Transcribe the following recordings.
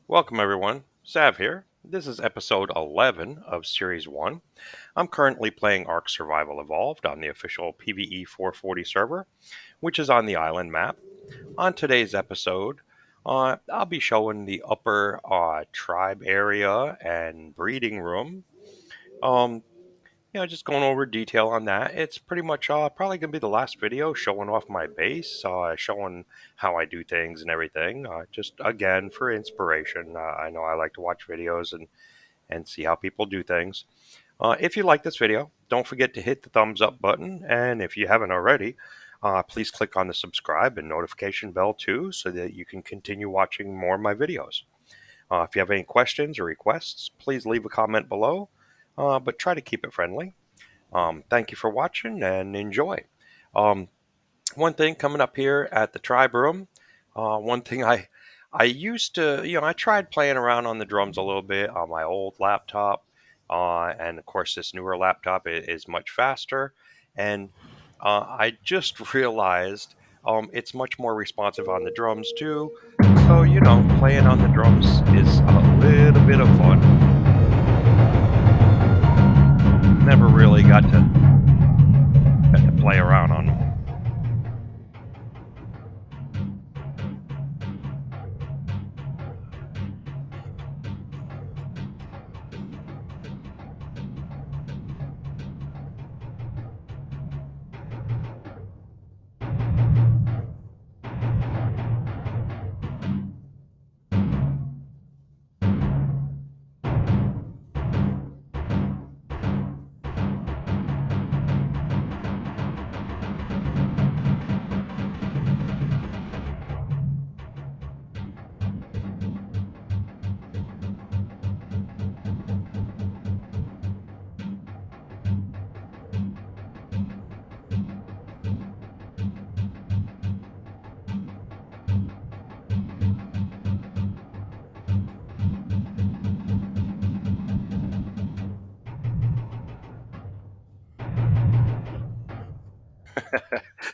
Welcome, everyone. Xzav here. This is episode 11 of Series 1. I'm currently playing Ark Survival Evolved on the official PvE 440 server, which is on the island map. On today's episode, I'll be showing the upper tribe area and breeding room. Um, just going over detail on that. It's pretty much probably going to be the last video showing off my base, showing how I do things and everything. Just again for inspiration. I know I like to watch videos and see how people do things. If you like this video, don't forget to hit the thumbs up button. And if you haven't already, please click on the subscribe and notification bell too so that you can continue watching more of my videos. If you have any questions or requests, please leave a comment below, but try to keep it friendly. Thank you for watching and enjoy. Um, One thing coming up here at the tribe room, one thing I used to, I tried playing around on the drums a little bit on my old laptop, and of course this newer laptop is much faster, and I just realized it's much more responsive on the drums too. So playing on the drums is a little bit of fun. Never really got to play around on them.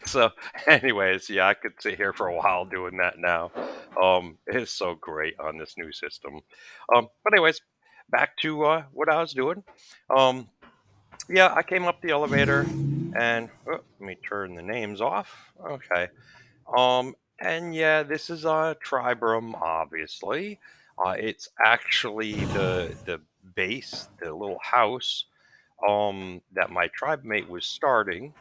So, anyways, yeah, I could sit here for a while doing that now. It's so great on this new system. But anyways, back to what I was doing. Um, yeah, I came up the elevator, and let me turn the names off. Okay. And yeah, this is a tribe room, obviously. It's actually the base, the little house that my tribe mate was starting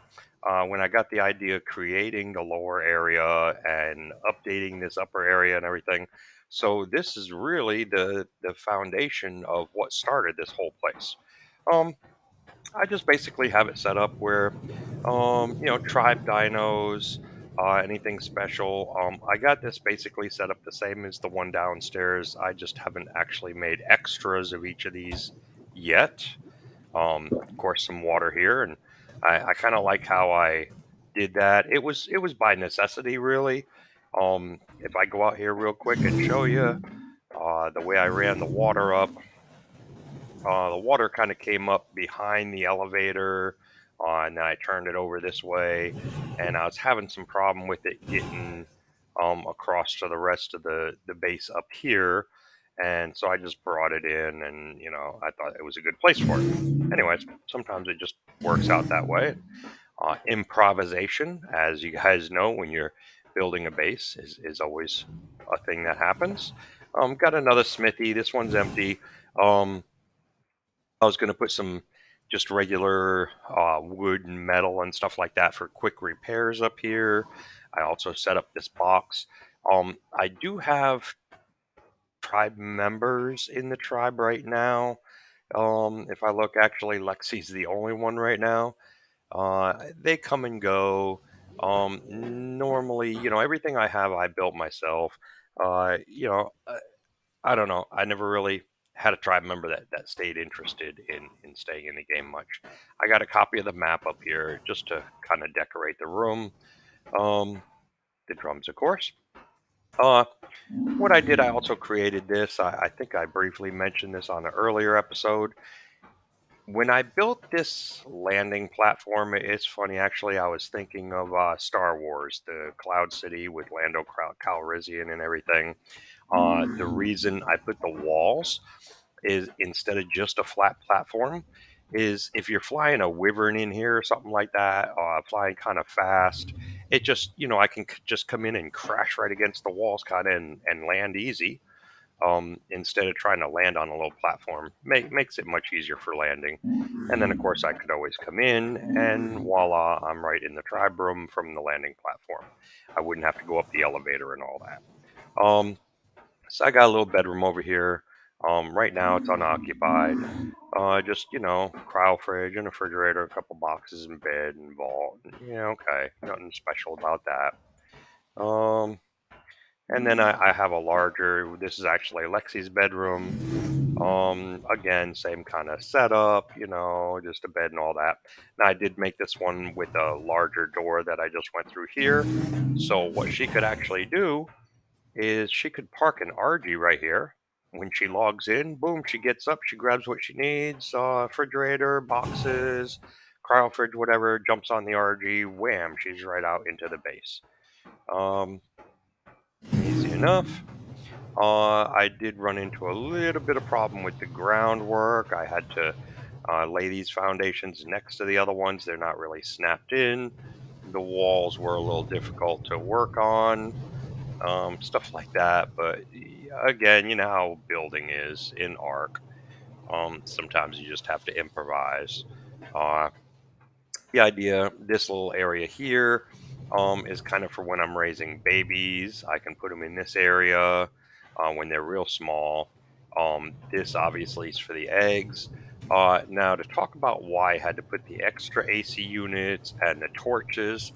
when I got the idea of creating the lower area and updating this upper area and everything. So this is really the foundation of what started this whole place. Um, I just basically have it set up where, tribe dinos, anything special. I got this basically set up the same as the one downstairs. I just haven't actually made extras of each of these yet. Of course, some water here, and I kind of like how I did that. It was by necessity, really. If I go out here real quick and show you the way I ran the water up, the water kind of came up behind the elevator, and then I turned it over this way, and I was having some problem with it getting across to the rest of the base up here. And so I just brought it in, and I thought it was a good place for it. Anyways, sometimes it just works out that way. Improvisation, as you guys know, when you're building a base, is always a thing that happens. Got another smithy. This one's empty. Um, I was going to put some just regular wood and metal and stuff like that for quick repairs up here. I also set up this box. I do have tribe members in the tribe right now. If I look, actually, Lexi's the only one right now. They come and go. Normally, everything I have, I built myself. I don't know. I never really had a tribe member that stayed interested in staying in the game much. I got a copy of the map up here just to kind of decorate the room. Um, the drums, of course. Uh, what I did, I also created this. I think I briefly mentioned this on an earlier episode. When I built this landing platform, it's funny actually. I was thinking of Star Wars, the Cloud City with Lando Calrissian and everything. The reason I put the walls is instead of just a flat platform is if you're flying a Wyvern in here or something like that, flying kind of fast, it just, I can just come in and crash right against the walls kind of and land easy. Instead of trying to land on a low platform, makes it much easier for landing. And then, of course, I could always come in and voila, I'm right in the tribe room from the landing platform. I wouldn't have to go up the elevator and all that. So I got a little bedroom over here. Right now it's unoccupied. Just, cryo fridge and a refrigerator, a couple boxes in bed and vault. Yeah, okay. Nothing special about that. And then I have a larger, this is actually Lexi's bedroom. Again, same kind of setup, just a bed and all that. Now I did make this one with a larger door that I just went through here. So what she could actually do is she could park an RG right here. When she logs in, boom, she gets up, she grabs what she needs, refrigerator, boxes, cryo fridge, whatever, jumps on the RG, wham, she's right out into the base. Um, Easy enough. I did run into a little bit of problem with the groundwork. I had to lay these foundations next to the other ones. They're not really snapped in. The walls were a little difficult to work on, stuff like that. But again, you know how building is in Ark. Sometimes you just have to improvise. Uh, the idea, this little area here, is kind of for when I'm raising babies. I can put them in this area when they're real small. This obviously is for the eggs. Now, to talk about why I had to put the extra AC units and the torches.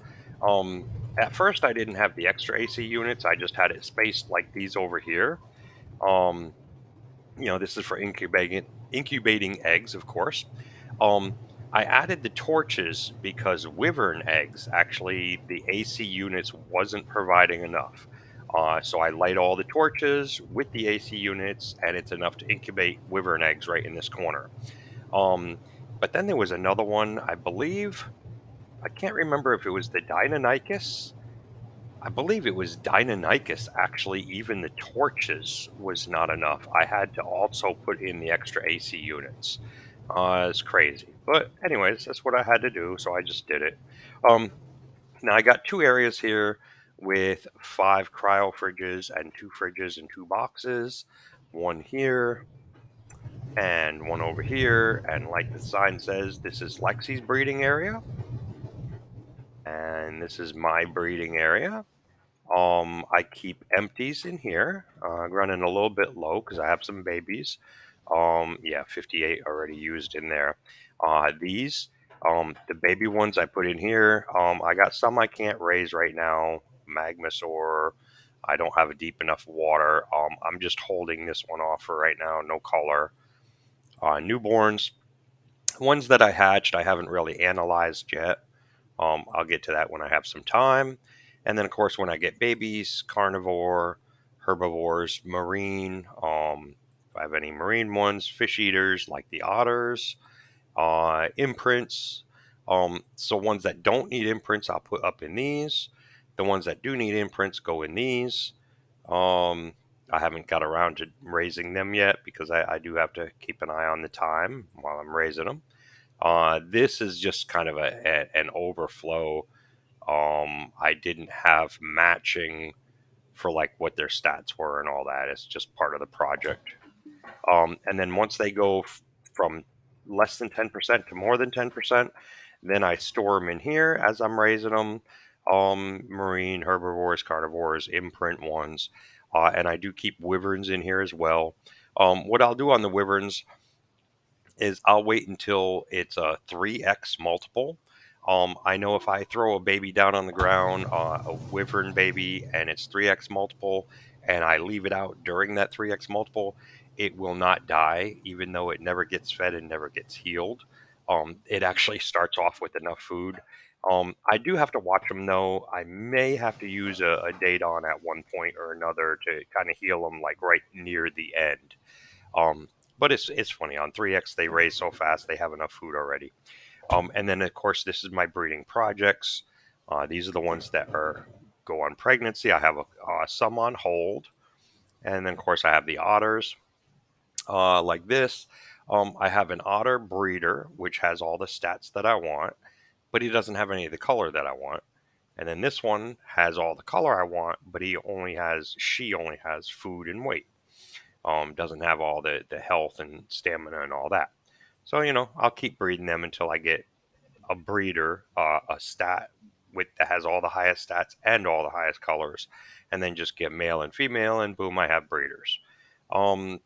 At first, I didn't have the extra AC units. I just had it spaced like these over here. Um, this is for incubating eggs, of course. Um, I added the torches because Wyvern eggs, actually, the AC units wasn't providing enough. So I light all the torches with the AC units, and it's enough to incubate Wyvern eggs right in this corner. Um, but then there was another one, I believe. I can't remember if it was the Deinonychus. I believe it was Deinonychus. Actually, even the torches was not enough. I had to also put in the extra AC units. It's crazy. But anyways, that's what I had to do, so I just did it. Now I got two areas here with 5 cryo fridges and 2 fridges and 2 boxes. One here and one over here. And like the sign says, this is Lexi's breeding area. And this is my breeding area. I keep empties in here, running a little bit low because I have some babies. Yeah, 58 already used in there. These, the baby ones I put in here. I got some I can't raise right now. Magmasaur. I don't have a deep enough water. I'm just holding this one off for right now. No color. Newborns. Ones that I hatched, I haven't really analyzed yet. I'll get to that when I have some time. And then, of course, when I get babies, carnivore, herbivores, marine, if I have any marine ones, fish eaters like the otters, imprints. So ones that don't need imprints, I'll put up in these. The ones that do need imprints go in these. Um, I haven't got around to raising them yet because I do have to keep an eye on the time while I'm raising them. This is just kind of an overflow. I didn't have matching for like what their stats were and all that. It's just part of the project. And then once they go from less than 10% to more than 10%, then I store them in here as I'm raising them. Marine, herbivores, carnivores, imprint ones. And I do keep wyverns in here as well. What I'll do on the wyverns is I'll wait until it's a 3x multiple. I know if I throw a baby down on the ground, a wyvern baby, and it's 3x multiple, and I leave it out during that 3x multiple, it will not die, even though it never gets fed and never gets healed. It actually starts off with enough food. I do have to watch them though. I may have to use a date on at one point or another to kind of heal them, like right near the end. Um, but it's funny on 3x they raise so fast they have enough food already. And then of course this is my breeding projects. These are the ones that are go on pregnancy. I have some on hold, And then, of course, I have the otters like this. I have an otter breeder, which has all the stats that I want, but he doesn't have any of the color that I want. And then this one has all the color I want, but she only has food and weight. Doesn't have all the health and stamina and all that. So, I'll keep breeding them until I get a breeder, a stat that has all the highest stats and all the highest colors, and then just get male and female, and boom, I have breeders.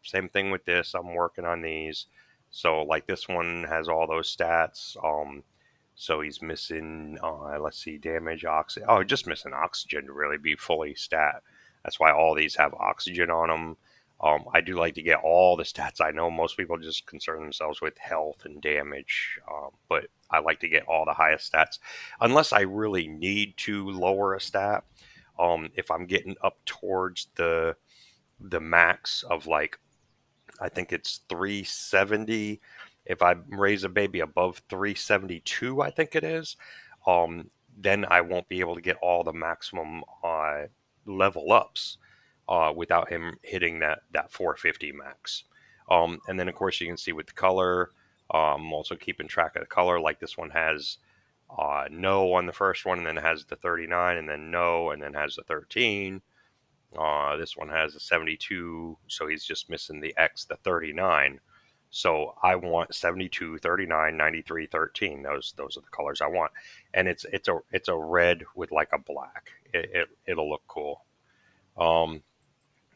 Same thing with this. I'm working on these. So like this one has all those stats. So he's missing, let's see, damage, oxygen. Oh, just missing oxygen to really be fully stat. That's why all these have oxygen on them. I do like to get all the stats. I know most people just concern themselves with health and damage, but I like to get all the highest stats. Unless I really need to lower a stat, if I'm getting up towards the max of like, I think it's 370. If I raise a baby above 372, I think it is, then I won't be able to get all the maximum level ups without him hitting that 450 max. And then, of course, you can see with the color, I'm also keeping track of the color. Like this one has no on the first one, and then it has the 39, and then no, and then has the 13. This one has a 72, so he's just missing the X, the 39. So I want 72, 39, 93, 13. Those are the colors I want, and it's a red with like a black. It'll look cool. Um,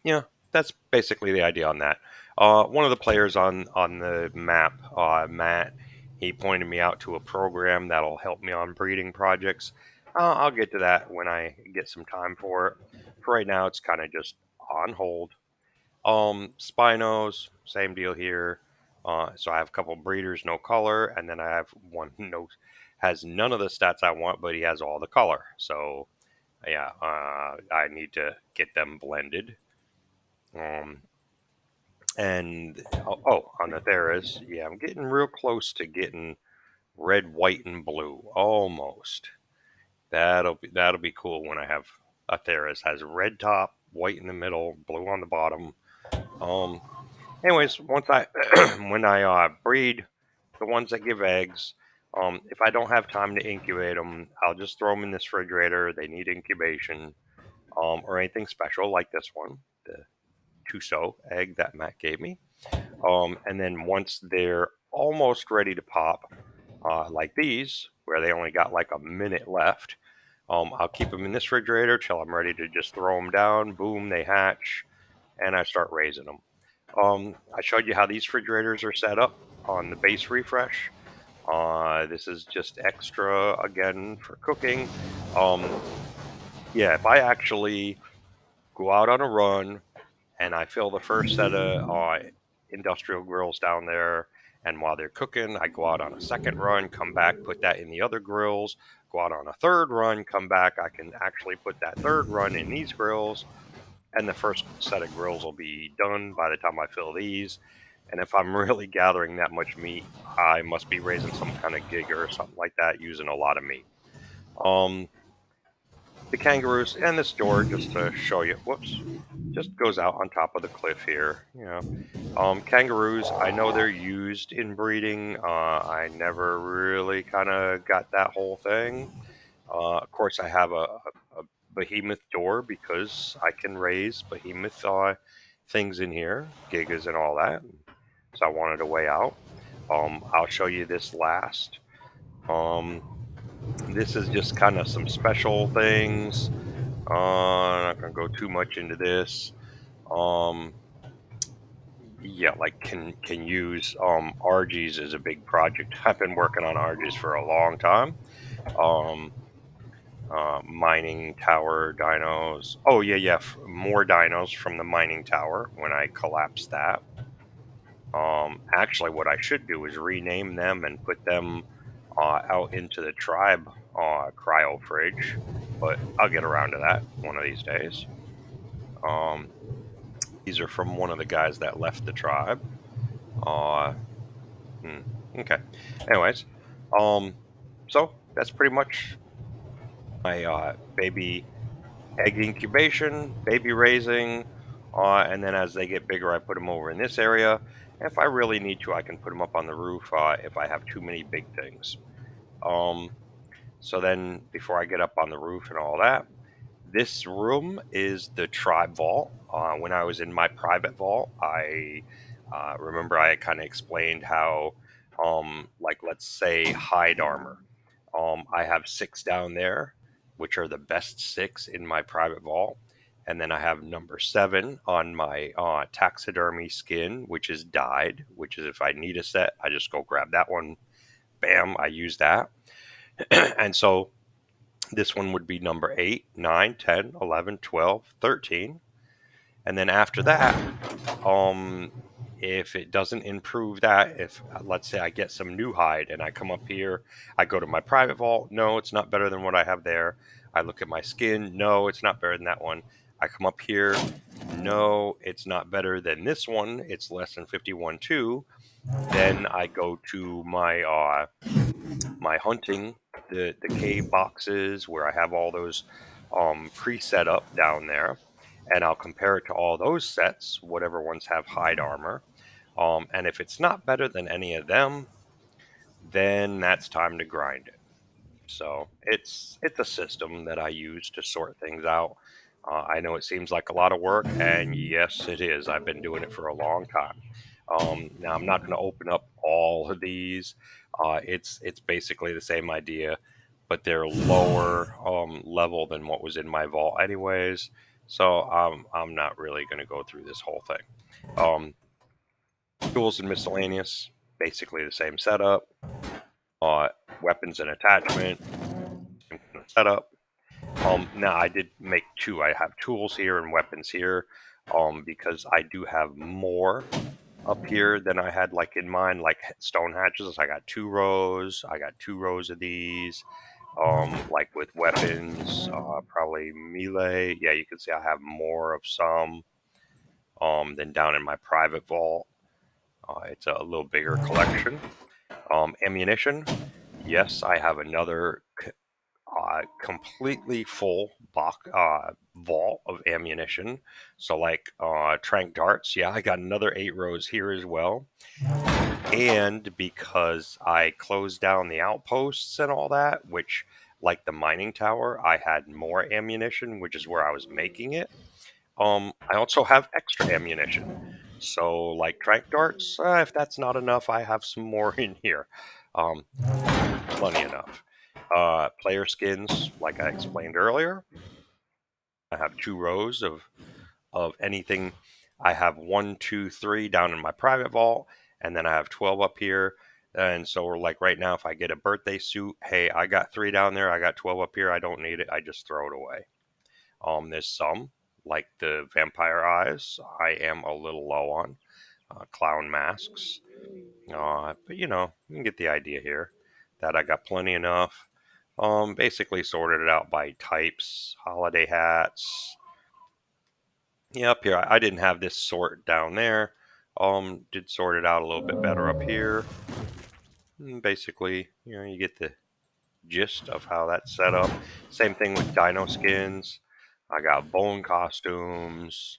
yeah, that's basically the idea on that. One of the players on the map, Matt, he pointed me out to a program that'll help me on breeding projects. I'll get to that when I get some time for it. For right now, it's kind of just on hold. Spinos, same deal here. So I have a couple breeders, no color, and then I have one who has none of the stats I want, but he has all the color. So yeah, I need to get them blended. Um, and on the Theras, yeah, I'm getting real close to getting red, white, and blue. Almost. That'll be cool when I have a Theras has red top, white in the middle, blue on the bottom. Um. Anyways, once I when I breed the ones that give eggs, if I don't have time to incubate them, I'll just throw them in this refrigerator. They need incubation, or anything special like this one, the Tuso egg that Matt gave me. And then once they're almost ready to pop, like these, where they only got like a minute left, I'll keep them in this refrigerator till I'm ready to just throw them down. Boom, they hatch, and I start raising them. I showed you how these refrigerators are set up on the base refresh. This is just extra again for cooking. Yeah, if I actually go out on a run and I fill the first set of industrial grills down there. And while they're cooking, I go out on a second run, come back, put that in the other grills, go out on a third run, come back. I can actually put that third run in these grills, and the first set of grills will be done by the time I fill these. And if I'm really gathering that much meat, I must be raising some kind of giga or something like that, using a lot of meat. The kangaroos and this door, just to show you, whoops, just goes out on top of the cliff here. Kangaroos, I know they're used in breeding. I never really kind of got that whole thing. Of course, I have a behemoth door because I can raise behemoth things in here, gigas and all that. So I wanted a way out. I'll show you this last. This is just kind of some special things. I'm not gonna go too much into this. Um, yeah, like can use RGs is a big project. I've been working on RGs for a long time. Um, Mining tower dinos. Oh yeah, more dinos from the mining tower when I collapse that. Actually, what I should do is rename them and put them out into the tribe cryo fridge, but I'll get around to that one of these days. Um, these are from one of the guys that left the tribe. Uh, hmm, okay. Anyways, so that's pretty much my baby egg incubation, baby raising. And then as they get bigger, I put them over in this area. If I really need to, I can put them up on the roof if I have too many big things. Um, so then before I get up on the roof and all that, this room is the tribe vault. When I was in my private vault, I remember I kind of explained how, like, let's say hide armor. I have 6 down there, which are the best 6 in my private vault. And then I have number 7 on my taxidermy skin, which is dyed, which is if I need a set, I just go grab that one. Bam, I use that. And so this one would be number 8, 9, 10, 11, 12, 13. And then after that, if it doesn't improve that, if let's say I get some new hide and I come up here, I go to my private vault, no, it's not better than what I have there. I look at my skin, no, it's not better than that one. I come up here, no, it's not better than this one, it's less than 51 too. Then I go to my my hunting, the cave boxes where I have all those pre-set up down there, and I'll compare it to all those sets, whatever ones have hide armor. And if it's not better than any of them, then that's time to grind it. So it's a system that I use to sort things out. I know it seems like a lot of work, and yes, it is. I've been doing it for a long time. Now I'm not going to open up all of these. It's basically the same idea, but they're lower level than what was in my vault, anyways. So I'm not really going to go through this whole thing. Tools and miscellaneous, basically the same setup. Weapons and attachment, setup. Now I did make 2. I have tools here and weapons here, because I do have more up here than I had like in mine, like stone hatches. I got 2 rows. I got 2 rows of these. Like with weapons, probably melee. Yeah, you can see I have more of some than down in my private vault. It's a little bigger collection. Ammunition. Yes, I have another completely full vault of ammunition. So like trank darts, yeah, I got another 8 rows here as well. And because I closed down the outposts and all that, which like the mining tower, I had more ammunition, which is where I was making it. I also have extra ammunition. So like trank darts, if that's not enough, I have some more in here. Plenty enough. Player skins, like I explained earlier. I have 2 rows of anything. I have 1, 2, 3 down in my private vault, and then I have 12 up here. And so we're like right now, if I get a birthday suit, hey, I got 3 down there, I got 12 up here, I don't need it, I just throw it away. There's some, like the vampire eyes, I am a little low on. Clown masks. But you know, you can get the idea here. That I got plenty enough. Basically sorted it out by types, holiday hats. Yeah, up here, I didn't have this sort down there. Did sort it out a little bit better up here. Basically, you know, you get the gist of how that's set up. Same thing with Dino Skins. I got bone costumes.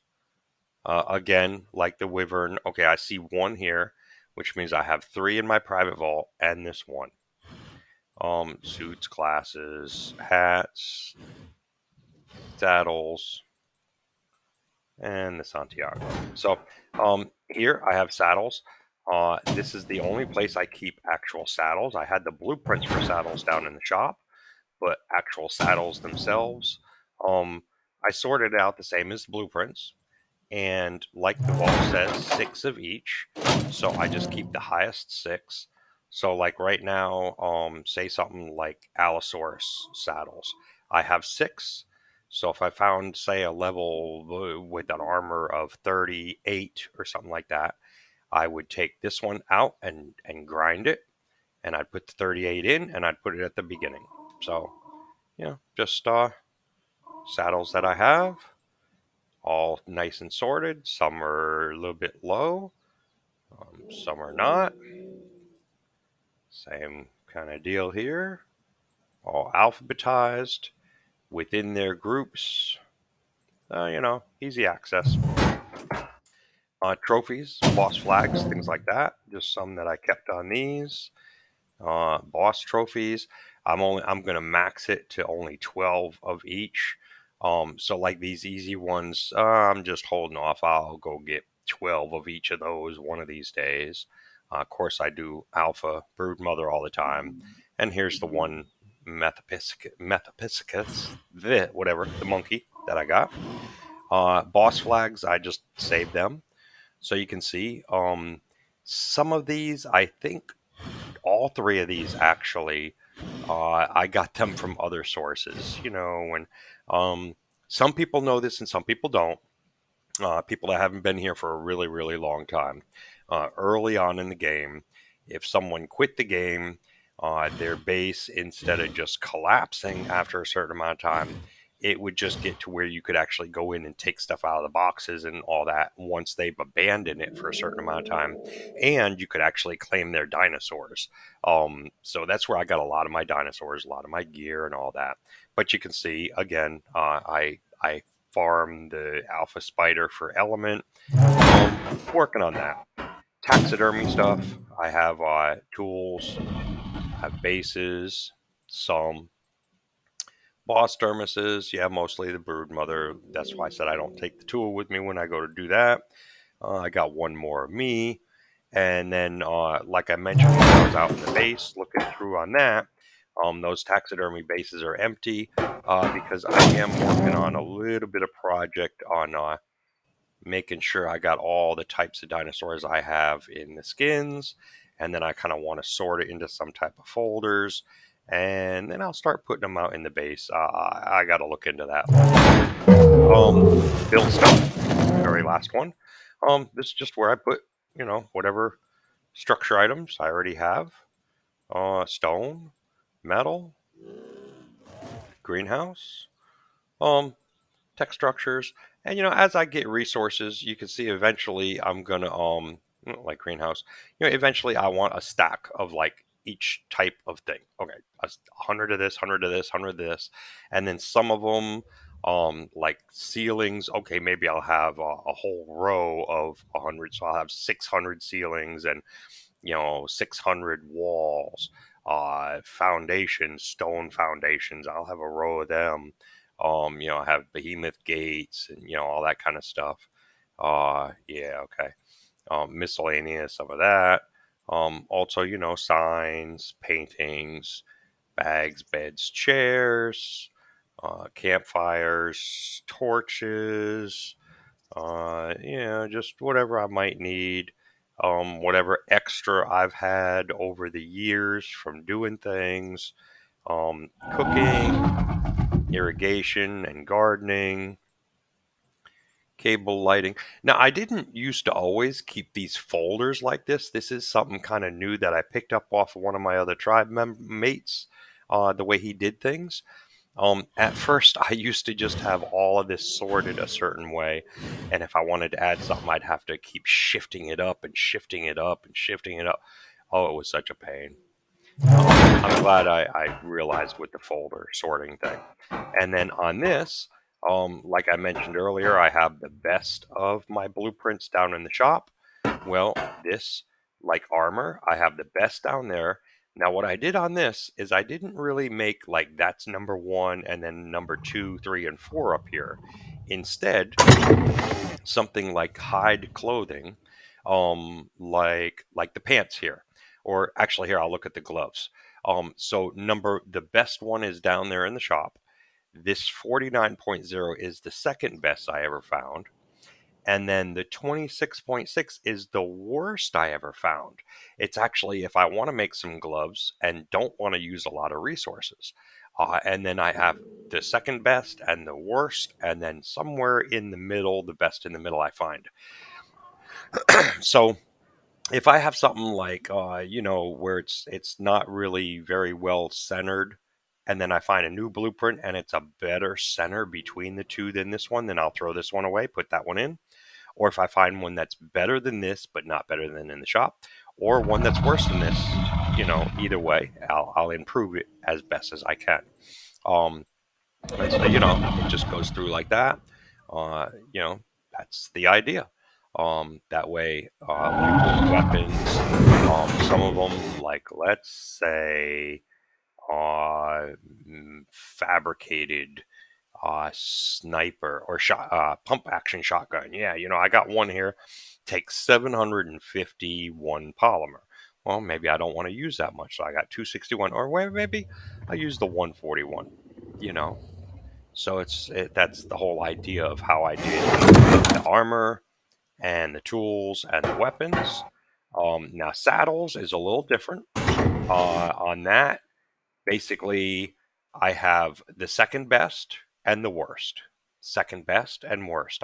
Again, like the Wyvern. Okay, I see 1 here, which means I have 3 in my private vault and this one. Suits, glasses, hats, saddles, and the Santiago. So here I have saddles. This is the only place I keep actual saddles. I had the blueprints for saddles down in the shop, but actual saddles themselves, I sorted out the same as the blueprints. And like the vault says, 6 of each. So I just keep the highest 6. So like right now, say something like Allosaurus saddles. I have 6. So if I found, say, a level with an armor of 38 or something like that, I would take this one out and grind it. And I'd put the 38 in and I'd put it at the beginning. So, yeah, just saddles that I have. All nice and sorted. Some are a little bit low, some are not. Same kind of deal here. All alphabetized within their groups. You know, easy access. Trophies, boss flags, things like that. Just some that I kept on these. Boss trophies. I'm gonna max it to only 12 of each. So like these easy ones, I'm just holding off. I'll go get 12 of each of those one of these days. Of course, I do Alpha Brood Mother all the time. And here's the one Metapiscus, the monkey that I got. Boss flags, I just saved them. So you can see some of these, I think all three of these actually, I got them from other sources. When some people know this and some people don't. People that haven't been here for a really, really long time. Early on in the game, if someone quit the game, their base, instead of just collapsing after a certain amount of time, it would just get to where you could actually go in and take stuff out of the boxes and all that once they've abandoned it for a certain amount of time. And you could actually claim their dinosaurs. So that's where I got a lot of my dinosaurs, a lot of my gear and all that. But you can see, again, I farm the alpha spider for element. Working on that. Taxidermy stuff. I have tools, I have bases, some boss dermises. Yeah, mostly the brood mother. That's why I said I don't take the tool with me when I go to do that. I got one more of me. And then, like I mentioned, when I was out in the base looking through on that, those taxidermy bases are empty because I am working on a little bit of project on making sure I got all the types of dinosaurs I have in the skins. And then I kind of want to sort it into some type of folders. And then I'll start putting them out in the base. I got to look into that. Build stuff, very last one. This is just where I put, whatever structure items I already have. Stone, metal, greenhouse, tech structures. And as I get resources, you can see eventually I'm gonna like greenhouse. Eventually I want a stack of like each type of thing. Okay, 100 of this, 100 of this, 100 of this, and then some of them like ceilings. Okay, maybe I'll have a whole row of 100, so I'll have 600 ceilings and 600 walls, foundations, stone foundations. I'll have a row of them. I have behemoth gates and all that kind of stuff. Yeah, okay. Miscellaneous, some of that. Also, signs, paintings, bags, beds, chairs, campfires, torches, just whatever I might need. Whatever extra I've had over the years from doing things, cooking, irrigation and gardening, cable lighting. Now, I didn't used to always keep these folders like this. This is something kind of new that I picked up off of one of my other tribe mates, the way he did things. At first, I used to just have all of this sorted a certain way, and if I wanted to add something, I'd have to keep shifting it up and shifting it up and shifting it up. Oh, it was such a pain. I'm glad I realized with the folder sorting thing. And then on this, like I mentioned earlier, I have the best of my blueprints down in the shop. Well, this, like armor, I have the best down there. Now, what I did on this is I didn't really make like that's number 1 and then number 2, 3, and 4 up here. Instead, something like hide clothing, like the pants here, or actually here I'll look at the gloves. So the best one is down there in the shop. This 49.0 is the second best I ever found. And then the 26.6 is the worst I ever found. It's actually if I want to make some gloves and don't want to use a lot of resources. And then I have the second best and the worst, and then somewhere in the middle, the best in the middle I find. So if I have something like, where it's not really very well centered, and then I find a new blueprint and it's a better center between the two than this one, then I'll throw this one away, put that one in. Or if I find one that's better than this, but not better than in the shop, or one that's worse than this, either way, I'll improve it as best as I can. And so, it just goes through like that. Uh, you know, that's the idea. That way, like with weapons, some of them, like let's say, fabricated sniper or pump action shotgun. Yeah, I got one here. Takes 751 polymer. Well, maybe I don't want to use that much, so I got 261, or maybe I use the 141. So that's the whole idea of how I did the armor and the tools and the weapons. Now saddles is a little different. On that, basically, I have the second best and the worst. Second best and worst.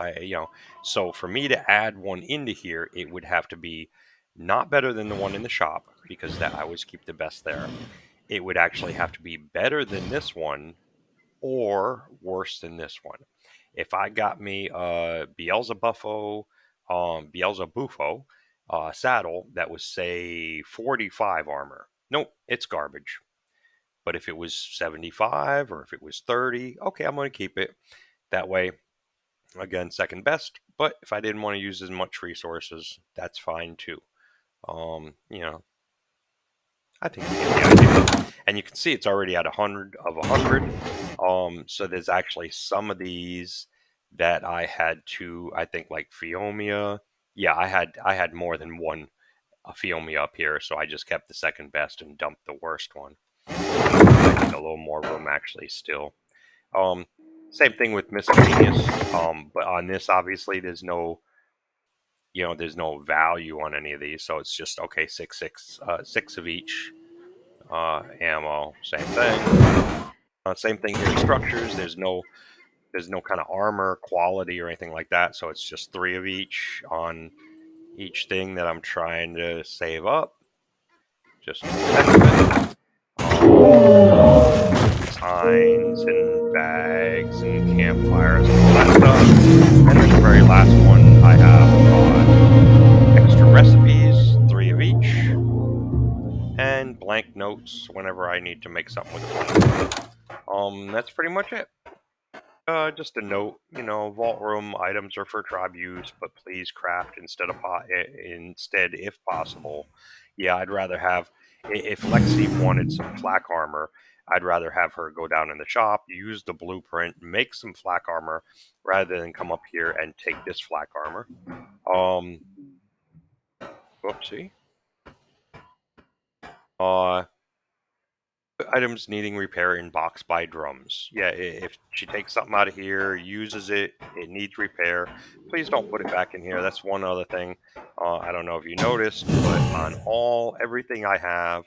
So for me to add one into here, it would have to be not better than the one in the shop, because that I always keep the best there. It would actually have to be better than this one or worse than this one. If I got me a Beelzebufo saddle that was, say, 45 armor, nope, it's garbage. But if it was 75 or if it was 30, okay, I'm going to keep it. That way, again, second best. But if I didn't want to use as much resources, that's fine too. I think you get the idea. And you can see it's already at 100 of 100. So there's actually some of these that I had to, I think, like Phiomia. Yeah, I had more than one Phiomia up here, so I just kept the second best and dumped the worst one. I need a little more room actually still. Same thing with Miscellaneous. But on this, obviously, there's no value on any of these, so it's just okay. Six of each. Ammo, same thing. Same thing here. Structures. There's no kind of armor quality or anything like that, so it's just 3 of each on each thing that I'm trying to save up. Just for the heck of it. Signs and bags and campfires and all that stuff. And then the very last one, I have extra recipes, 3 of each, and blank notes whenever I need to make something with a blank. That's pretty much it. Just a note, vault room items are for tribe use, but please craft instead, if possible. Yeah, I'd rather have, if Lexi wanted some flak armor, I'd rather have her go down in the shop, use the blueprint, make some flak armor, rather than come up here and take this flak armor. Whoopsie. Items needing repair in box by drums. Yeah, if she takes something out of here, uses it, it needs repair, please don't put it back in here. That's one other thing. I don't know if you noticed, but on everything I have,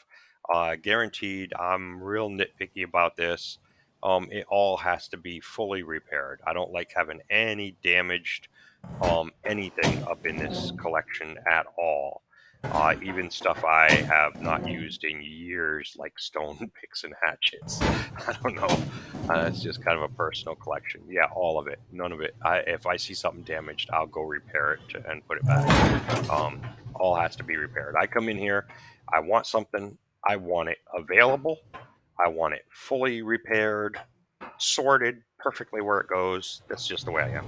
guaranteed, I'm real nitpicky about this. It all has to be fully repaired. I don't like having any damaged anything up in this collection at all. Even stuff I have not used in years, like stone picks and hatchets. I don't know. It's just kind of a personal collection. Yeah, all of it. None of it. If I see something damaged, I'll go repair it and put it back. All has to be repaired. I come in here, I want something, I want it available, I want it fully repaired, sorted perfectly where it goes. That's just the way I am.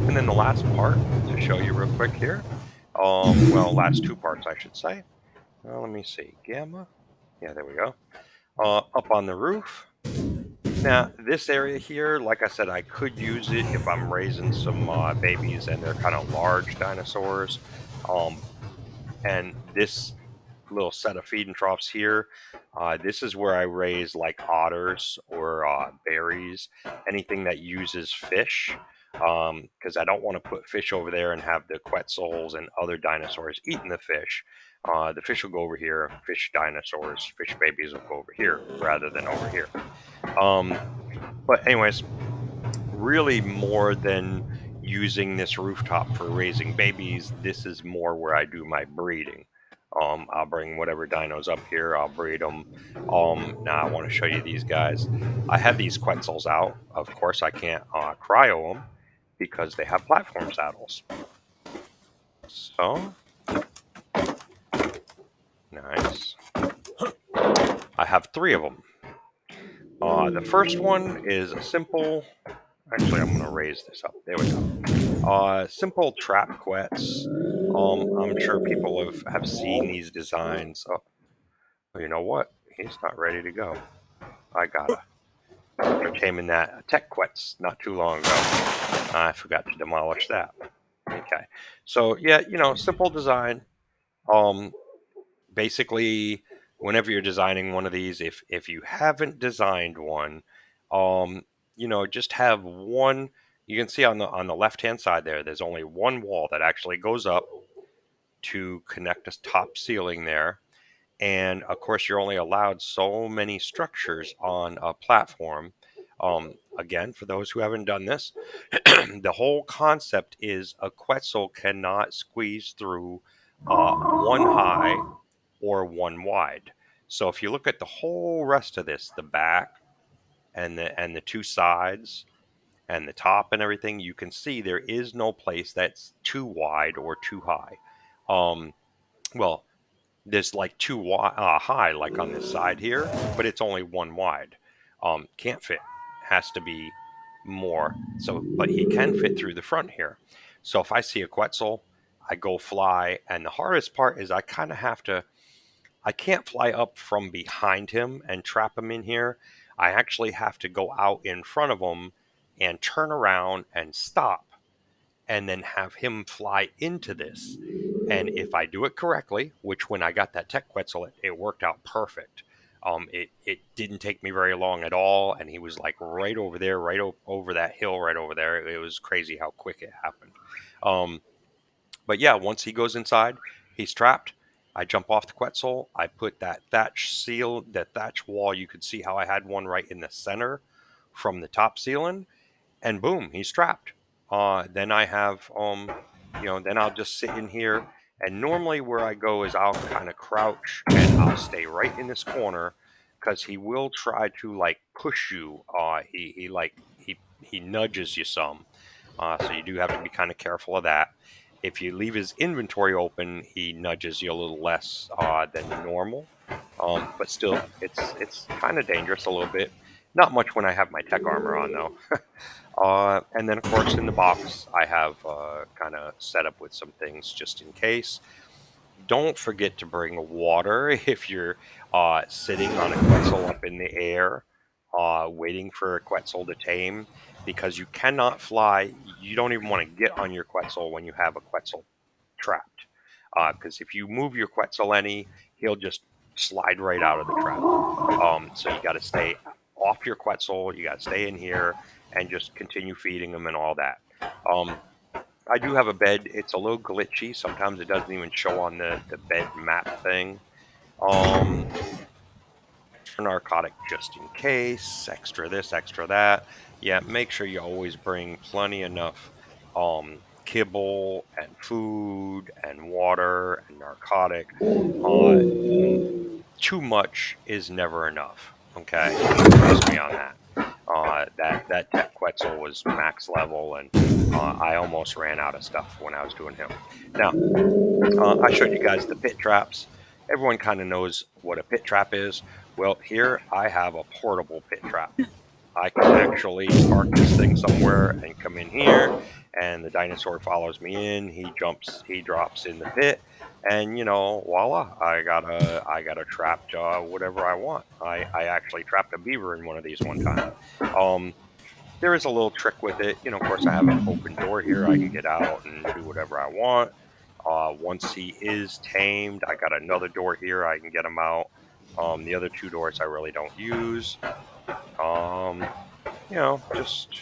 And then the last part to show you real quick here. Last 2 parts, I should say. Let me see. Gamma. Yeah, there we go. Up on the roof. Now, this area here, like I said, I could use it if I'm raising some babies and they're kind of large dinosaurs. And this little set of feeding troughs here, this is where I raise like otters or berries, anything that uses fish. Because I don't want to put fish over there and have the Quetzals and other dinosaurs eating the fish. The fish will go over here. Fish babies will go over here rather than over here. But anyways, really more than using this rooftop for raising babies, this is more where I do my breeding. I'll bring whatever dinos up here. I'll breed them. Now I want to show you these guys. I have these Quetzals out. Of course, I can't cryo them because they have platform saddles. So, nice. I have 3 of them. The first one is a simple... Actually, I'm going to raise this up. There we go. Simple trap quets. I'm sure people have seen these designs. Oh, you know what? He's not ready to go. I gotta. I came in that tech quets not too long ago. I forgot to demolish that. Okay. So yeah, simple design. Um, Basically, whenever you're designing one of these, if you haven't designed one, um, just have one. You can see on the left hand side there. There's only one wall that actually goes up to connect a top ceiling there. And of course, you're only allowed so many structures on a platform. Again, for those who haven't done this, the whole concept is a Quetzal cannot squeeze through one high or one wide. So if you look at the whole rest of this, the back and the two sides and the top and everything, you can see there is no place that's too wide or too high. Um, well, there's like high, like on this side here, but it's only one wide. Can't fit. Has to be more. So, but he can fit through the front here. So if I see a Quetzal, I go fly, and the hardest part is I can't fly up from behind him and trap him in here. I actually have to go out in front of him and turn around and stop and then have him fly into this. And if I do it correctly, which when I got that tech Quetzal, it worked out perfect. It didn't take me very long at all, and he was like right over there, over that hill, right over there. It was crazy how quick it happened. But yeah, once he goes inside, he's trapped. I jump off the Quetzal. I put that thatch wall. You could see how I had one right in the center from the top ceiling, and boom, he's trapped. Then I have, then I'll just sit in here. And normally where I go is I'll kind of crouch and I'll stay right in this corner because he will try to like push you. He nudges you some. So you do have to be kind of careful of that. If you leave his inventory open, he nudges you a little less than normal. But still, it's kind of dangerous a little bit. Not much when I have my tech armor on though. And then, of course, in the box, I have kind of set up with some things just in case. Don't forget to bring water if you're sitting on a Quetzal up in the air, waiting for a Quetzal to tame, because you cannot fly. You don't even want to get on your Quetzal when you have a Quetzal trapped. Because if you move your Quetzal any, he'll just slide right out of the trap. So you got to stay off your Quetzal. You got to stay in here and just continue feeding them and all that. I do have a bed. It's a little glitchy. Sometimes it doesn't even show on the bed map thing. Extra narcotic just in case. Extra this, extra that. Yeah, make sure you always bring plenty enough kibble and food and water and narcotic. Too much is never enough. Okay, trust me on that. That Tech Quetzal was max level, and I almost ran out of stuff when I was doing him. Now, I showed you guys the pit traps. Everyone kind of knows what a pit trap is. Well, here I have a portable pit trap. I can actually park this thing somewhere and come in here, and the dinosaur follows me in. He drops in the pit, and voila! I got a trapped whatever I want. I actually trapped a beaver in one of these one time. There is a little trick with it. Of course, I have an open door here. I can get out and do whatever I want. Once he is tamed, I got another door here. I can get him out. The other two doors I really don't use. Just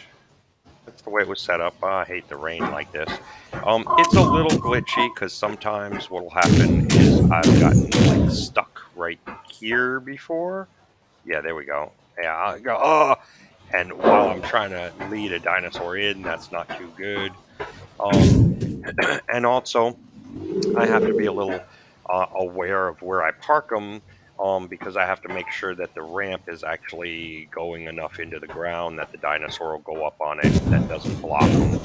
that's the way it was set up. I hate the rain like this. It's a little glitchy because sometimes what'll happen is I've gotten like stuck right here before. Yeah, there we go. Yeah, I go, oh, and while I'm trying to lead a dinosaur in, that's not too good. And also, I have to be a little aware of where I park them, because I have to make sure that the ramp is actually going enough into the ground that the dinosaur will go up on it that doesn't block them.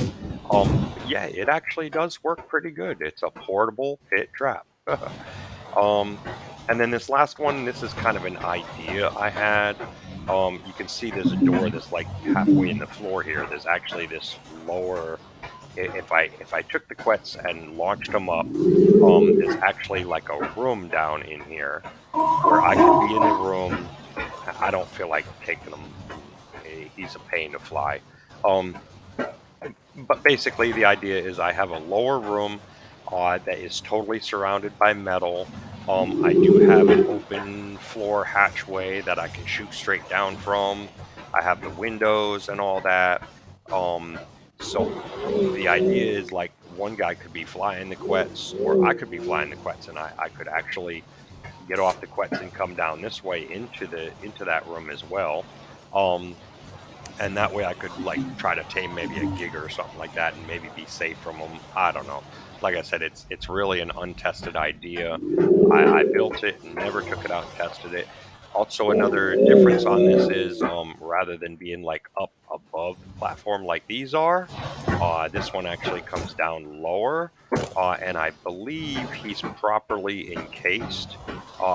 Yeah, it actually does work pretty good. It's a portable pit trap. And then this last one, this is kind of an idea I had. You can see there's a door that's like halfway in the floor here. There's actually this lower if I took the quets and launched them up, there's actually like a room down in here where I could be in the room. I don't feel like taking him. He's a pain to fly. Um, but basically, the idea is I have a lower room that is totally surrounded by metal. I do have an open floor hatchway that I can shoot straight down from. I have the windows and all that. Um, so the idea is like one guy could be flying the quets, or I could be flying the quets, and I could actually get off the quets and come down this way into that room as well. And that way I could like try to tame maybe a gig or something like that and maybe be safe from them. I don't know. Like I said, it's really an untested idea. I built it and never took it out and tested it. Also, another difference on this is rather than being like up above the platform like these are, this one actually comes down lower, and I believe he's properly encased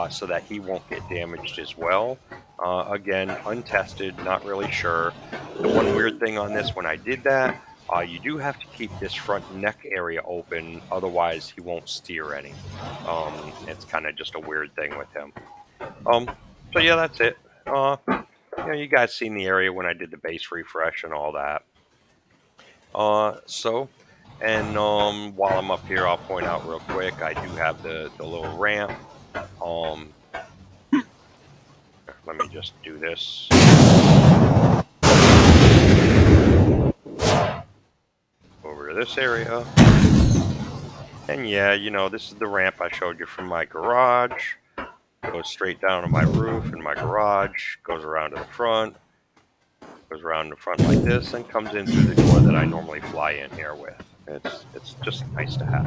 so that he won't get damaged as well. Again, untested, not really sure. The one weird thing on this, when I did that, you do have to keep this front neck area open, otherwise he won't steer any. It's kind of just a weird thing with him. So yeah, that's it. You guys seen the area when I did the base refresh and all that. And while I'm up here, I'll point out real quick, I do have the little ramp. Let me just do this. Over to this area. And yeah, this is the ramp I showed you from my garage. Goes straight down to my roof and my garage, goes around to the front, goes around the front like this, and comes in through the door that I normally fly in here with. It's just nice to have.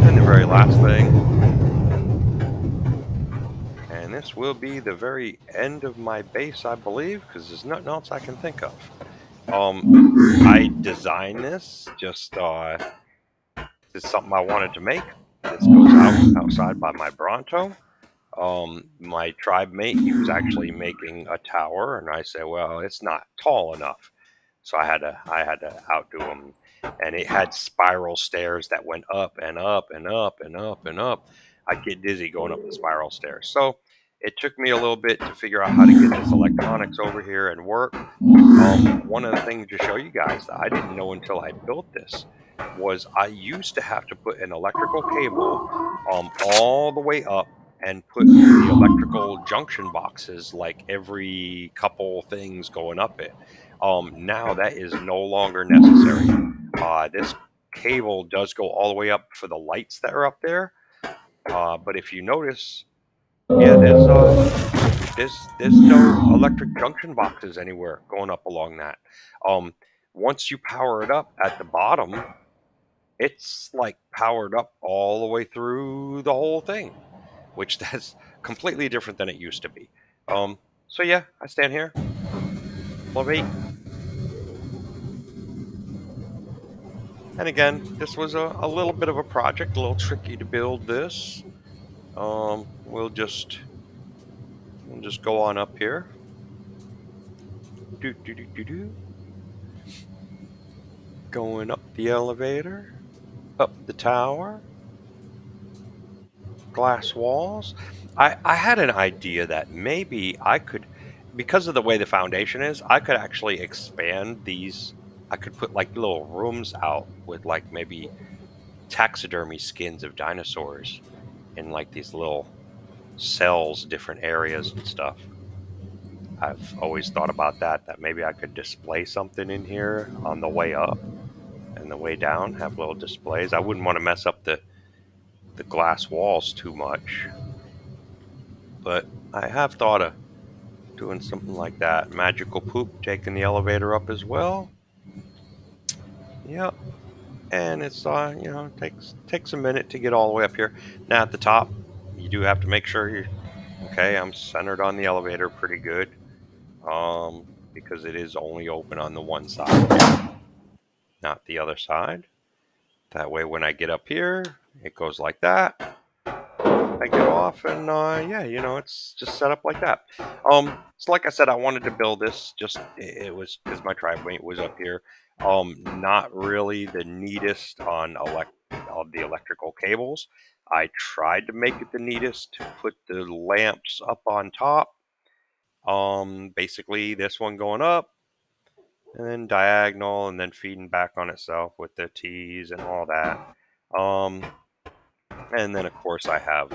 And the very last thing, and this will be the very end of my base, I believe, because there's nothing else I can think of. I designed this just this is something I wanted to make. This goes outside by my Bronto. My tribe mate, he was actually making a tower, and I said, well, it's not tall enough. So I had to outdo him. And it had spiral stairs that went up and up and up and up and up. I'd get dizzy going up the spiral stairs. So it took me a little bit to figure out how to get this electronics over here and work. One of the things to show you guys that I didn't know until I built this was I used to have to put an electrical cable all the way up and put the electrical junction boxes like every couple things going up it. Now that is no longer necessary. This cable does go all the way up for the lights that are up there. But if you notice, yeah, there's no electric junction boxes anywhere going up along that. Once you power it up at the bottom, it's like powered up all the way through the whole thing, which that's completely different than it used to be. So yeah, I stand here. Love 8. And again, this was a little bit of a project, a little tricky to build this. We'll just go on up here. Going up the elevator, up the tower, glass walls. I had an idea that maybe I could, because of the way the foundation is, I could actually expand these. I could put like little rooms out with like maybe taxidermy skins of dinosaurs in like these little cells, different areas and stuff. I've always thought about that maybe I could display something in here on the way up and the way down, have little displays. I wouldn't want to mess up the glass walls too much, but I have thought of doing something like that. Magical poop taking the elevator up as well. Yep. And it's takes a minute to get all the way up here. Now at the top, you do have to make sure you're okay. I'm centered on the elevator pretty good, because it is only open on the one side, not the other side. That way, when I get up here, it goes like that. I get off, and yeah, it's just set up like that. So like I said, I wanted to build this. Just it was because my driveway was up here. Not really the neatest on the electrical cables. I tried to make it the neatest to put the lamps up on top. Basically this one going up and then diagonal and then feeding back on itself with the T's and all that. Um, and then of course I have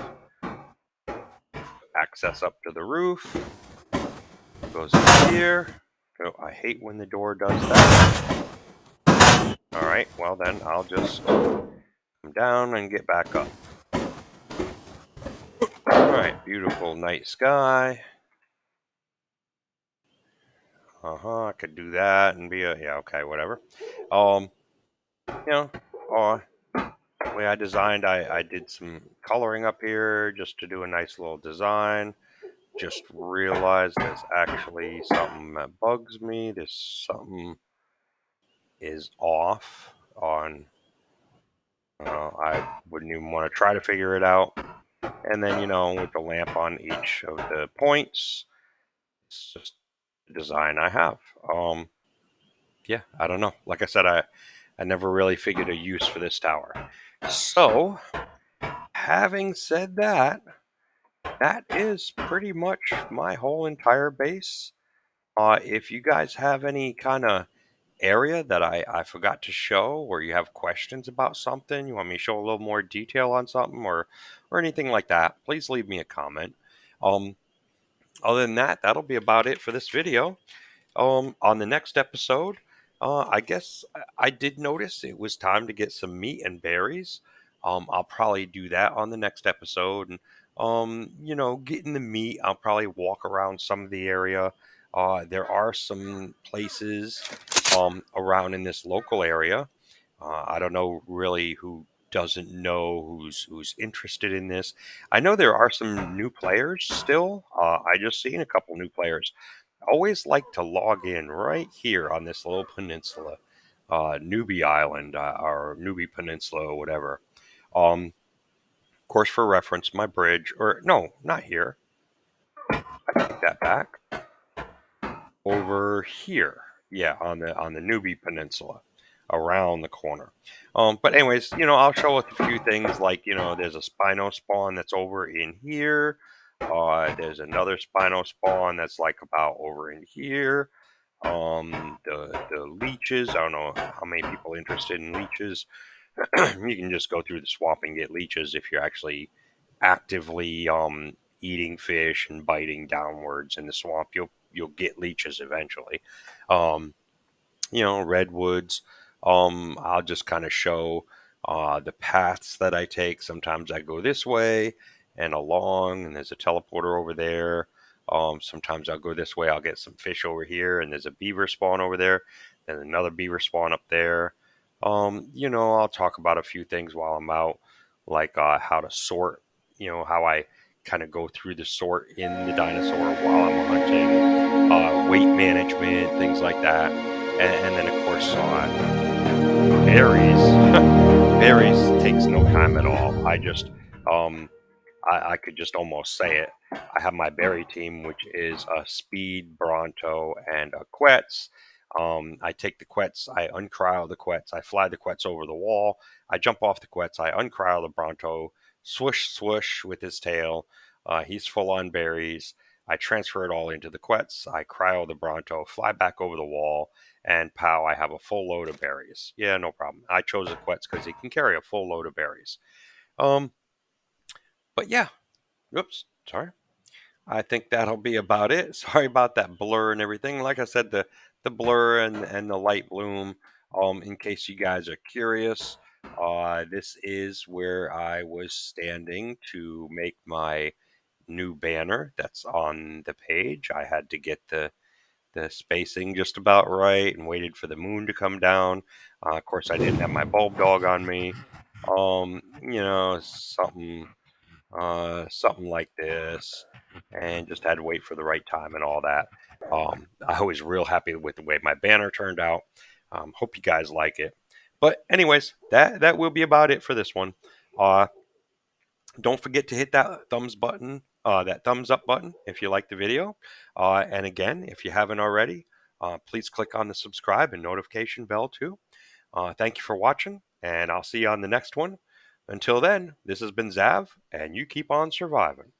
access up to the roof. Goes in here. Oh, I hate when the door does that. All right, well then I'll just come down and get back up. All right, beautiful night sky. I could do that and yeah, okay, whatever. You know, the way I designed, I did some coloring up here just to do a nice little design. Just realized there's actually something that bugs me. There's something is off on. I wouldn't even want to try to figure it out. And then, with the lamp on each of the points, it's just the design I have. Yeah, I don't know. Like I said, I never really figured a use for this tower. So, having said that, that is pretty much my whole entire base. If you guys have any kind of area that I forgot to show, or you have questions about something, you want me to show a little more detail on something, or anything like that, please leave me a comment. Um, Other than that, that'll be about it for this video. On the next episode, I guess I did notice it was time to get some meat and berries. I'll probably do that on the next episode, and getting the meat, I'll probably walk around some of the area. There are some places around in this local area. I don't know really who doesn't know who's interested in this. I know there are some new players still. I just seen a couple new players. I always like to log in right here on this little peninsula, Newbie Island, or Newbie Peninsula, or whatever. Of course, for reference, my bridge, or no, not here. I take that back. Over here, yeah, on the Newbie Peninsula, around the corner. But anyways, I'll show a few things like there's a Spino spawn that's over in here. There's another Spino spawn that's like about over in here. The leeches. I don't know how many people are interested in leeches. You can just go through the swamp and get leeches if you're actually actively eating fish and biting downwards in the swamp. You'll get leeches eventually. Um, redwoods. I'll just kind of show the paths that I take. Sometimes I go this way and along, and there's a teleporter over there. Sometimes I'll go this way. I'll get some fish over here, and there's a beaver spawn over there. Then another beaver spawn up there. I'll talk about a few things while I'm out, like how to sort. How I kind of go through the sort in the dinosaur while I'm hunting, weight management, things like that. And then, of course, berries. Berries takes no time at all. I could just almost say it. I have my berry team, which is a Speed, Bronto, and a Quetz. I take the Quetz, I uncryo the Quetz, I fly the Quetz over the wall, I jump off the Quetz, I uncryo the Bronto, swoosh, swoosh with his tail. He's full on berries. I transfer it all into the Quetz, I cryo the Bronto, fly back over the wall, and pow, I have a full load of berries. Yeah, no problem. I chose the Quetz because he can carry a full load of berries. But yeah, oops, sorry. I think that'll be about it. Sorry about that blur and everything. Like I said, the blur and the light bloom. In case you guys are curious, this is where I was standing to make my new banner that's on the page. I had to get the spacing just about right and waited for the moon to come down. Of course, I didn't have my bulb dog on me. Something like this, and just had to wait for the right time and all that. I was real happy with the way my banner turned out. Hope you guys like it. But anyways, that will be about it for this one. Uh, Don't forget to hit that thumbs up button if you like the video. And again, if you haven't already, please click on the subscribe and notification bell too. Thank you for watching, and I'll see you on the next one. Until then, this has been Xzav, and you keep on surviving.